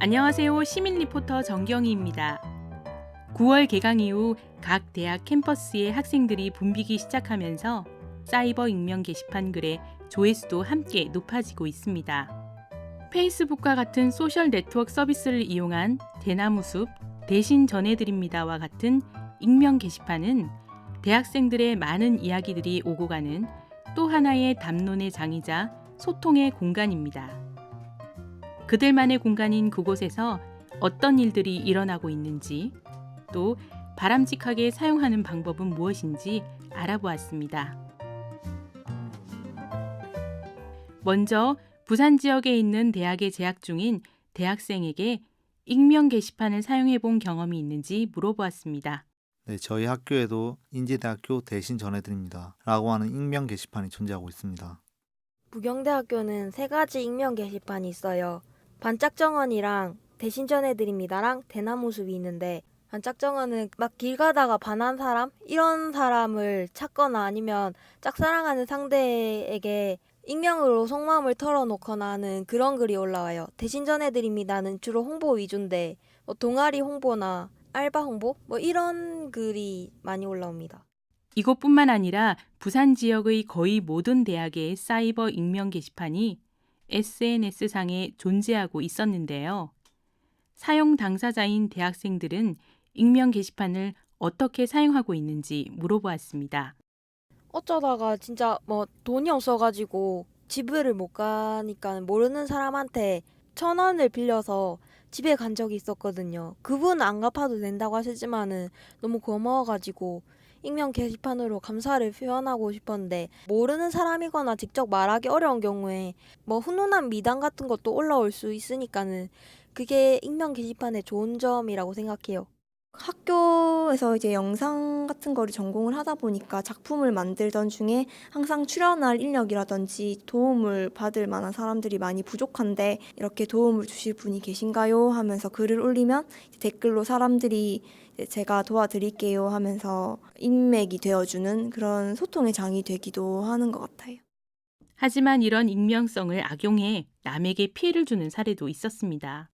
안녕하세요. 시민 리포터 정경희입니다. 9월 개강 이후 각 대학 캠퍼스의 학생들이 붐비기 시작하면서 사이버 익명 게시판 글의 조회수도 함께 높아지고 있습니다. 페이스북과 같은 소셜 네트워크 서비스를 이용한 대나무숲, 대신 전해드립니다와 같은 익명 게시판은 대학생들의 많은 이야기들이 오고 가는 또 하나의 담론의 장이자 소통의 공간입니다. 그들만의 공간인 그곳에서 어떤 일들이 일어나고 있는지, 또 바람직하게 사용하는 방법은 무엇인지 알아보았습니다. 먼저 부산 지역에 있는 대학에 재학 중인 대학생에게 익명 게시판을 사용해 본 경험이 있는지 물어보았습니다. 네, 저희 학교에도 인제대학교 대신 전해드립니다. 라고 하는 익명 게시판이 존재하고 있습니다. 부경대학교는 3가지 익명 게시판이 있어요. 반짝정원이랑 대신 전해드립니다랑 대나무숲이 있는데, 반짝정원은 막 길 가다가 반한 사람? 이런 사람을 찾거나 아니면 짝사랑하는 상대에게 익명으로 속마음을 털어놓거나 하는 그런 글이 올라와요. 대신 전해드립니다는 주로 홍보 위주인데, 동아리 홍보나 알바 홍보? 이런 글이 많이 올라옵니다. 이것뿐만 아니라 부산 지역의 거의 모든 대학의 사이버 익명 게시판이 SNS상에 존재하고 있었는데요. 사용 당사자인 대학생들은 익명 게시판을 어떻게 사용하고 있는지 물어보았습니다. 어쩌다가 진짜 돈이 없어가지고 집을 못 가니까 모르는 사람한테 1,000원을 빌려서 집에 간 적이 있었거든요. 그분 안 갚아도 된다고 하시지만은 너무 고마워가지고 익명 게시판으로 감사를 표현하고 싶었는데, 모르는 사람이거나 직접 말하기 어려운 경우에 훈훈한 미담 같은 것도 올라올 수 있으니까는 그게 익명 게시판의 좋은 점이라고 생각해요. 학교에서 이제 영상 같은 거를 전공을 하다 보니까 작품을 만들던 중에 항상 출연할 인력이라든지 도움을 받을 만한 사람들이 많이 부족한데, 이렇게 도움을 주실 분이 계신가요? 하면서 글을 올리면 댓글로 사람들이 제가 도와드릴게요 하면서 인맥이 되어주는 그런 소통의 장이 되기도 하는 것 같아요. 하지만 이런 익명성을 악용해 남에게 피해를 주는 사례도 있었습니다.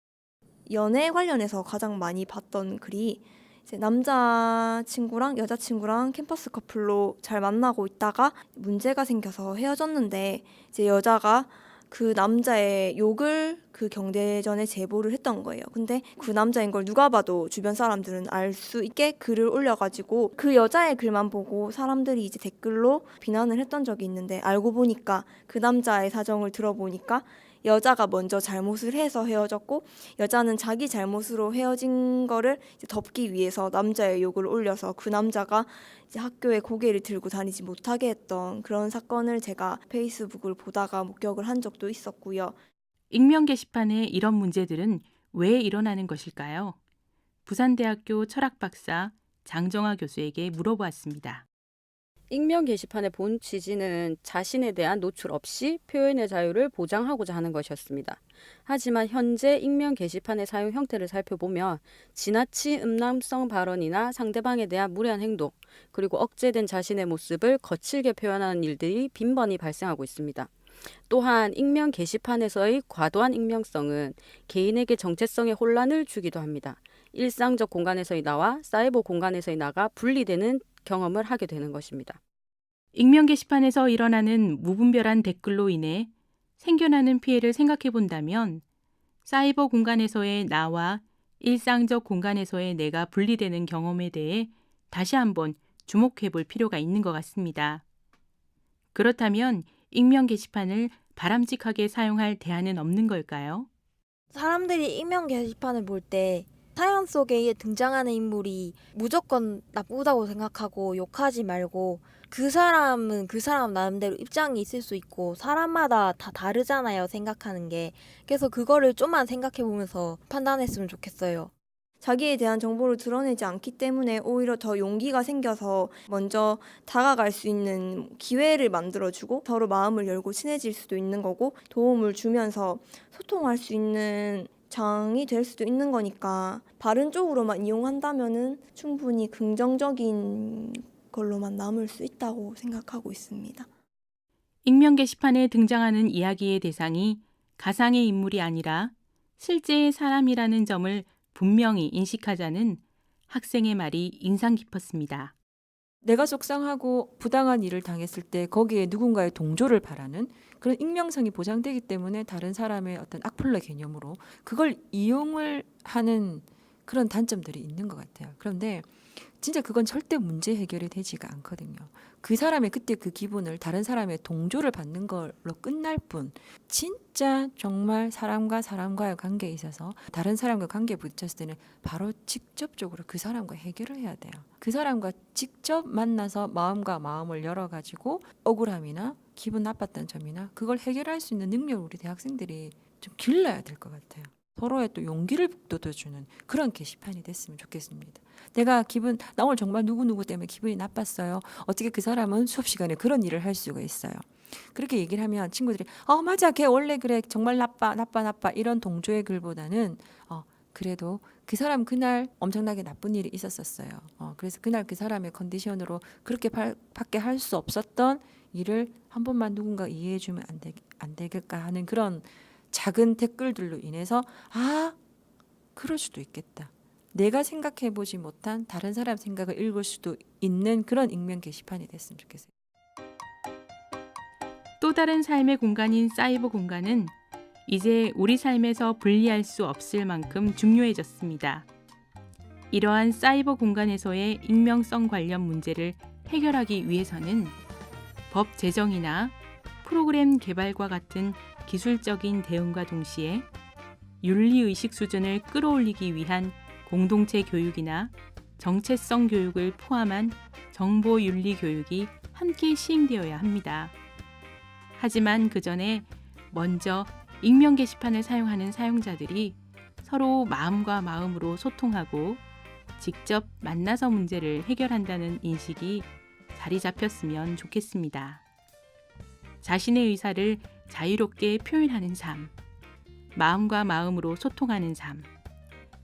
연애 관련해서 가장 많이 봤던 글이, 이제 남자친구랑 여자친구랑 캠퍼스 커플로 잘 만나고 있다가 문제가 생겨서 헤어졌는데, 이제 여자가 그 남자의 욕을 그 경대전에 제보를 했던 거예요. 근데 그 남자인 걸 누가 봐도 주변 사람들은 알 수 있게 글을 올려가지고 그 여자의 글만 보고 사람들이 이제 댓글로 비난을 했던 적이 있는데, 알고 보니까 그 남자의 사정을 들어보니까 여자가 먼저 잘못을 해서 헤어졌고, 여자는 자기 잘못으로 헤어진 거를 이제 덮기 위해서 남자의 욕을 올려서 그 남자가 이제 학교에 고개를 들고 다니지 못하게 했던 그런 사건을 제가 페이스북을 보다가 목격을 한 적도 있었고요. 익명 게시판의 이런 문제들은 왜 일어나는 것일까요? 부산대학교 철학박사 장정아 교수에게 물어보았습니다. 익명 게시판의 본 취지는 자신에 대한 노출 없이 표현의 자유를 보장하고자 하는 것이었습니다. 하지만 현재 익명 게시판의 사용 형태를 살펴보면 지나친 음란성 발언이나 상대방에 대한 무례한 행동, 그리고 억제된 자신의 모습을 거칠게 표현하는 일들이 빈번히 발생하고 있습니다. 또한 익명 게시판에서의 과도한 익명성은 개인에게 정체성의 혼란을 주기도 합니다. 일상적 공간에서의 나와 사이버 공간에서의 나가 분리되는 경험을 하게 되는 것입니다. 익명 게시판에서 일어나는 무분별한 댓글로 인해 생겨나는 피해를 생각해 본다면 사이버 공간에서의 나와 일상적 공간에서의 내가 분리되는 경험에 대해 다시 한번 주목해 볼 필요가 있는 것 같습니다. 그렇다면 익명 게시판을 바람직하게 사용할 대안은 없는 걸까요? 사람들이 익명 게시판을 볼 때 사연 속에 등장하는 인물이 무조건 나쁘다고 생각하고 욕하지 말고, 그 사람은 그 사람 나름대로 입장이 있을 수 있고 사람마다 다 다르잖아요, 생각하는 게. 그래서 그거를 좀만 생각해 보면서 판단했으면 좋겠어요. 자기에 대한 정보를 드러내지 않기 때문에 오히려 더 용기가 생겨서 먼저 다가갈 수 있는 기회를 만들어주고 서로 마음을 열고 친해질 수도 있는 거고, 도움을 주면서 소통할 수 있는 장이 될 수도 있는 거니까 바른 쪽으로만 이용한다면은 충분히 긍정적인 걸로만 남을 수 있다고 생각하고 있습니다. 익명 게시판에 등장하는 이야기의 대상이 가상의 인물이 아니라 실제의 사람이라는 점을 분명히 인식하자는 학생의 말이 인상 깊었습니다. 내가 속상하고 부당한 일을 당했을 때 거기에 누군가의 동조를 바라는 그런 익명성이 보장되기 때문에 다른 사람의 어떤 악플러 개념으로 그걸 이용을 하는 그런 단점들이 있는 것 같아요. 그런데 진짜 그건 절대 문제 해결이 되지가 않거든요. 그 사람의 그때 그 기분을 다른 사람의 동조를 받는 걸로 끝날 뿐, 진짜 정말 사람과 사람과의 관계에 있어서 다른 사람과 관계에 부딪혔을 때는 바로 직접적으로 그 사람과 해결을 해야 돼요. 그 사람과 직접 만나서 마음과 마음을 열어가지고 억울함이나 기분 나빴던 점이나 그걸 해결할 수 있는 능력을 우리 대학생들이 좀 길러야 될 것 같아요. 서로의 또 용기를 북돋아주는 그런 게시판이 됐으면 좋겠습니다. 나 오늘 정말 누구누구 때문에 기분이 나빴어요. 어떻게 그 사람은 수업 시간에 그런 일을 할 수가 있어요. 그렇게 얘기를 하면 친구들이 맞아, 걔 원래 그래, 정말 나빠 이런 동조의 글보다는 그래도 그 사람 그날 엄청나게 나쁜 일이 있었었어요. 그래서 그날 그 사람의 컨디션으로 그렇게 밖에 할 수 없었던 일을 한 번만 누군가 이해해주면 안 되겠까 하는 그런 작은 댓글들로 인해서 그럴 수도 있겠다. 내가 생각해보지 못한 다른 사람 생각을 읽을 수도 있는 그런 익명 게시판이 됐으면 좋겠어요. 또 다른 삶의 공간인 사이버 공간은 이제 우리 삶에서 분리할 수 없을 만큼 중요해졌습니다. 이러한 사이버 공간에서의 익명성 관련 문제를 해결하기 위해서는 법 제정이나 프로그램 개발과 같은 기술적인 대응과 동시에 윤리의식 수준을 끌어올리기 위한 공동체 교육이나 정체성 교육을 포함한 정보윤리 교육이 함께 시행되어야 합니다. 하지만 그 전에 먼저 익명 게시판을 사용하는 사용자들이 서로 마음과 마음으로 소통하고 직접 만나서 문제를 해결한다는 인식이 자리 잡혔으면 좋겠습니다. 자신의 의사를 자유롭게 표현하는 삶, 마음과 마음으로 소통하는 삶,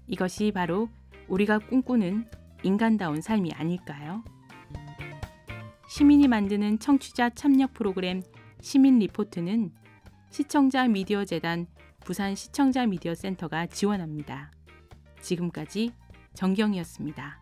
이것이 바로 우리가 꿈꾸는 인간다운 삶이 아닐까요? 시민이 만드는 청취자 참여 프로그램 시민 리포트는 시청자 미디어 재단 부산 시청자 미디어 센터가 지원합니다. 지금까지 정경이었습니다.